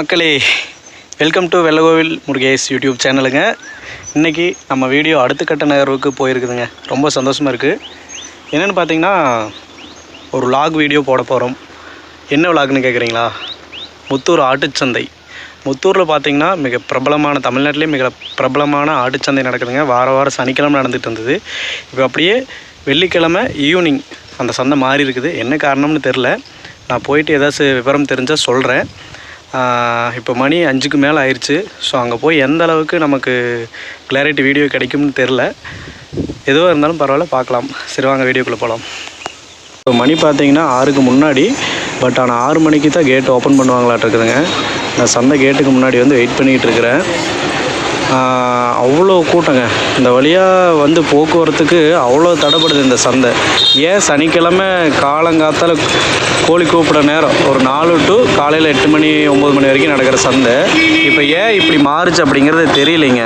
மக்களே, welcome to Vellakovil Murugesh YouTube சேனலுங்க. இன்றைக்கி நம்ம வீடியோ அடுத்த கட்ட நகர்வுக்கு போயிருக்குதுங்க. ரொம்ப சந்தோஷமாக இருக்குது. என்னென்னு பார்த்தீங்கன்னா, ஒரு vlog வீடியோ போட போகிறோம். என்ன vlogனு கேட்குறீங்களா? முத்தூர் ஆட்டுச்சந்தை. முத்தூரில் பார்த்தீங்கன்னா மிக பிரபலமான, தமிழ்நாட்டிலே மிக பிரபலமான ஆட்டுச்சந்தை நடக்குதுங்க. வாரம் சனிக்கிழமை நடந்துகிட்டு இருந்தது. இப்போ அப்படியே வெள்ளிக்கிழமை ஈவினிங் அந்த சந்தை மாறி இருக்குது. என்ன காரணம்னு தெரில. நான் போயிட்டு ஏதாச்சும் விவரம் தெரிஞ்சால் சொல்கிறேன். இப்போ மணி 5க்கு மேலே ஆயிடுச்சு. ஸோ அங்கே போய் எந்த அளவுக்கு நமக்கு கிளாரிட்டி வீடியோ கிடைக்கும்னு தெரில. எதுவாக இருந்தாலும் பரவாயில்ல, பார்க்கலாம். சரி வாங்க வீடியோக்குள்ளே போகலாம். இப்போ மணி பார்த்தீங்கன்னா 6க்கு முன்னாடி. பட் ஆனால் 6 மணிக்கு தான் கேட் ஓப்பன் பண்ணுவாங்களாட்டு இருக்குதுங்க. நான் சந்தை கேட்டுக்கு முன்னாடி வந்து வெயிட் பண்ணிகிட்டு இருக்கிறேன். அவ்வளோ கூட்டங்க. இந்த வழியாக போக்குவரத்துக்கு அவ்வளோ தடைப்படுது இந்த சந்தை. ஏன் சனிக்கிழமை காலங்காத்தால் கோழி கூப்பிட நேரம் ஒரு 4 to காலையில் 8 மணி 9 மணி வரைக்கும் நடக்கிற சந்தை இப்போ ஏன் இப்படி மாறுச்சு அப்படிங்கிறது தெரியலைங்க.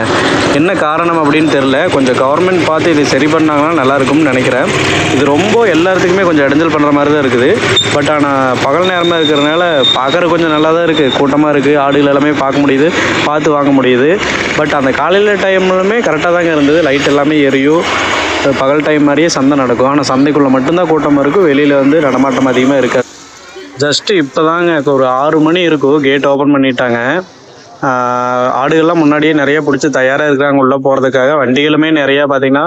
என்ன காரணம் அப்படின்னு தெரில. கொஞ்சம் கவர்மெண்ட் பார்த்து இது சரி பண்ணாங்கன்னா நல்லாயிருக்கும்னு நினைக்கிறேன். இது ரொம்ப எல்லாத்துக்குமே கொஞ்சம் இடைஞ்சல் பண்ணுற மாதிரி தான் இருக்குது. பட் ஆனால் பகல் நேரமாக இருக்கிறதுனால பார்க்குற கொஞ்சம் நல்லா தான் இருக்குது. கூட்டமாக இருக்குது. ஆடுகள் எல்லாமே பார்க்க முடியுது, பார்த்து வாங்க முடியுது. பட் அந்த காலையில் டைம்லுமே கரெக்டாக தாங்க இருந்தது. லைட் எல்லாமே எரியும். பகல் டைம் மாதிரியே சந்தை நடக்கும். ஆனால் சந்தைக்குள்ளே மட்டும்தான் கூட்டமாக இருக்கும். வெளியில் நடமாட்டம் அதிகமாக இருக்காது. ஜஸ்ட்டு இப்போ தாங்க ஒரு 6 மணி இருக்கும். கேட் ஓப்பன் பண்ணிட்டாங்க. ஆடுகள்லாம் முன்னாடியே நிறைய பிடிச்சி தயாராக இருக்கிறாங்க உள்ளே போகிறதுக்காக. வண்டிகளுமே நிறையா பார்த்திங்கன்னா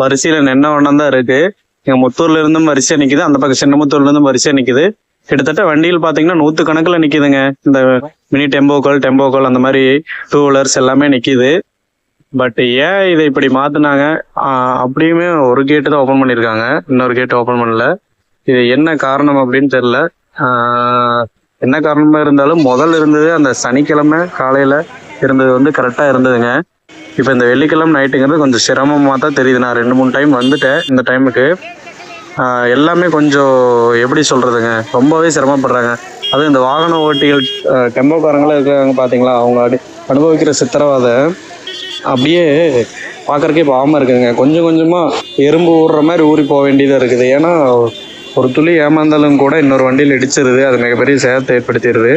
வரிசையில் நின்ன வண்ணம் தான் இருக்குது. இங்கே முத்தூர்லேருந்தும் வரிசையாக நிற்கிது. அந்த பக்கம் சின்னமுத்தூர்லேருந்தும் வரிசையாக நிற்கிது. கிட்டத்தட்ட வண்டிகள் பார்த்தீங்கன்னா 100 கணக்கில் நிற்கிதுங்க. இந்த மினி டெம்போக்கள் அந்த மாதிரி 2 வீலர்ஸ் எல்லாமே நிற்கிது. பட் ஏன் இதை இப்படி மாற்றினாங்க? அப்படியுமே ஒரு கேட்டு தான் ஓப்பன் பண்ணியிருக்காங்க. இன்னொரு கேட்டு ஓப்பன் பண்ணல. இது என்ன காரணம் அப்படின்னு தெரில. என்ன காரணமாக இருந்தாலும் முதல்ல இருந்தது அந்த சனிக்கிழமை காலையில் இருந்தது கரெக்டாக இருந்ததுங்க. இப்போ இந்த வெள்ளிக்கிழமை நைட்டுங்கிறது கொஞ்சம் சிரமமாக தான் தெரியுது. நான் 2-3 டைம் வந்துட்டேன். இந்த டைமுக்கு எல்லாமே கொஞ்சம் எப்படி சொல்கிறதுங்க, ரொம்பவே சிரமப்படுறாங்க. அதுவும் இந்த வாகன ஓட்டிகள் டெம்போக்காரங்களும் இருக்கிறாங்க பார்த்தீங்களா, அவங்க அனுபவிக்கிற சித்திரவதை அப்படியே பார்க்குறக்கே பாவமாக இருக்குதுங்க. கொஞ்சம் கொஞ்சமாக எறும்பு ஊறுற மாதிரி ஊறி போக வேண்டியதாக இருக்குது. ஏன்னா ஒரு துளி ஏமாந்தாலும் கூட இன்னொரு வண்டியில் இடிச்சிருது. அது மிகப்பெரிய சேதத்தை ஏற்படுத்திடுது.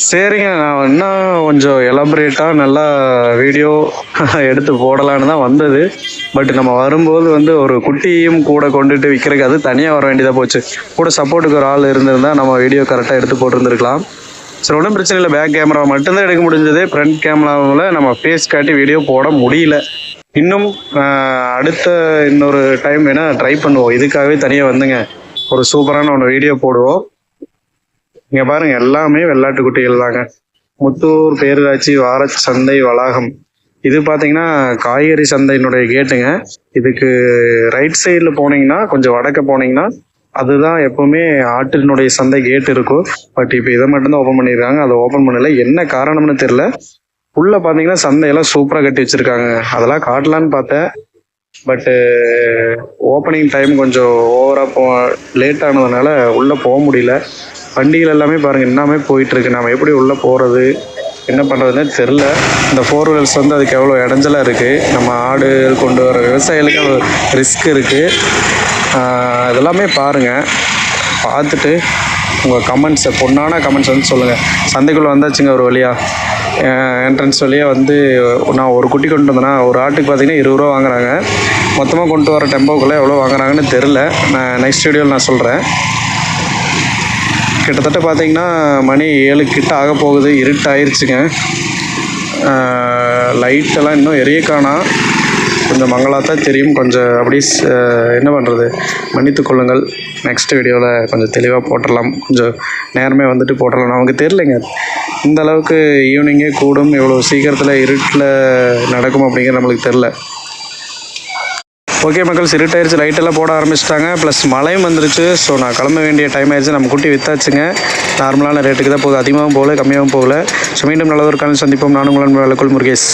சரிங்க, நான் இன்னும் கொஞ்சம் எலாபரேட்டாக நல்லா வீடியோ எடுத்து போடலான்னு தான் வந்தது. பட் நம்ம வரும்போது ஒரு குட்டியும் கூட கொண்டுட்டு விற்கிறதுக்கு அது தனியாக வர வேண்டியதாக போச்சு. கூட சப்போர்ட்டுக்கு ஒரு ஆள் இருந்திருந்தால் நம்ம வீடியோ கரெக்டாக எடுத்து போட்டிருந்துருக்கலாம். சரி, ஒன்றும் பிரச்சனை இல்லை. பேக் கேமரா மட்டும்தான் எடுக்க முடிஞ்சது. ஃப்ரண்ட் கேமராவில் நம்ம ஃபேஸ் காட்டி வீடியோ போட முடியல. இன்னும் அடுத்த இன்னொரு டைம் வேணால் ட்ரை பண்ணுவோம். இதுக்காகவே தனியாக வந்துங்க ஒரு சூப்பரான ஒன்று வீடியோ போடுவோம். இங்கே பாருங்கள், எல்லாமே வெள்ளாட்டு குட்டிகள் தாங்க. முத்தூர் பேரூராட்சி வார சந்தை வளாகம். இது பார்த்தீங்கன்னா காய்கறி சந்தையினுடைய கேட்டுங்க. இதுக்கு ரைட் சைடில் போனீங்கன்னா, கொஞ்சம் வடக்க போனீங்கன்னா அதுதான் எப்போவுமே ஆட்டினுடைய சந்தை கேட் இருக்கும். பட் இப்போ இதை மட்டும்தான் ஓப்பன் பண்ணியிருக்காங்க. அதை ஓப்பன் பண்ணல. என்ன காரணம்னு தெரில. உள்ளே பார்த்தீங்கன்னா சந்தையெல்லாம் சூப்பராக கட்டி வச்சுருக்காங்க. அதெல்லாம் காட்டலான்னு பார்த்தேன். பட்டு ஓப்பனிங் டைம் கொஞ்சம் ஓவராக லேட் ஆனதுனால உள்ளே போக முடியல. வண்டிகள் எல்லாமே பாருங்கள் இன்னமே போயிட்டுருக்கு. நம்ம எப்படி உள்ளே போகிறது, என்ன பண்ணுறதுன்னு தெரில. இந்த 4 வீலர்ஸ் அதுக்கு எவ்வளோ இடைஞ்சலாக இருக்குது. நம்ம ஆடு கொண்டு வர விவசாயிகளுக்கு அவ்வளோ ரிஸ்க் இருக்குது. இதெல்லாமே பாருங்கள். பார்த்துட்டு உங்கள் கமெண்ட்ஸை, பொண்ணான கமெண்ட்ஸ் சொல்லுங்கள். சந்தைக்குள்ளே வந்தாச்சுங்க. ஒரு வழியாக என்ட்ரன்ஸ் வழியாக நான் ஒரு குட்டி கொண்டு வந்தேன்னா ஒரு ஆட்டுக்கு பார்த்தீங்கன்னா 20 ரூபா வாங்குறாங்க. மொத்தமாக கொண்டு வர டெம்போக்குள்ளே எவ்வளோ வாங்குறாங்கன்னு தெரில. நான் நெக்ஸ்ட் வீடியோவில் நான் சொல்கிறேன். கிட்டத்தட்ட பார்த்தீங்கன்னா மணி 7 கிட்ட ஆக போகுது. இருட்டாயிருச்சுங்க. லைட்டெல்லாம் இன்னும் எரிய காணா. கொஞ்சம் மங்களாக தான் தெரியும். கொஞ்சம் அப்படி என்ன பண்ணுறது, மன்னித்து கொள்ளுங்கள். நெக்ஸ்ட் வீடியோவில் கொஞ்சம் தெளிவாக போட்டுடலாம். கொஞ்சம் நேரமே போட்டுடலாம். நமக்கு தெரிலைங்க இந்த அளவுக்கு ஈவினிங்கே கூடும், இவ்வளோ சீக்கிரத்தில் இருட்டில் நடக்கும் அப்படிங்கிறது நம்மளுக்கு தெரில. ஓகே மக்கள், இருட்டாயிருச்சு. லைட்டெல்லாம் போட ஆரம்பிச்சிட்டாங்க. ப்ளஸ் மழையும் வந்துருச்சு. ஸோ நான் கிளம்ப வேண்டிய டைம் ஆயிடுச்சு. நம்ம குட்டி வித்தாச்சுங்க. நார்மலான ரேட்டுக்கு தான் போகுது. அதிகமாகவும் போகல, கம்மியாகவும் போகல. ஸோ மீண்டும் நல்லதொரு காலம் சந்திப்போம். நான் உங்களுடன் வெள்ளகோவில் முருகேஷ்.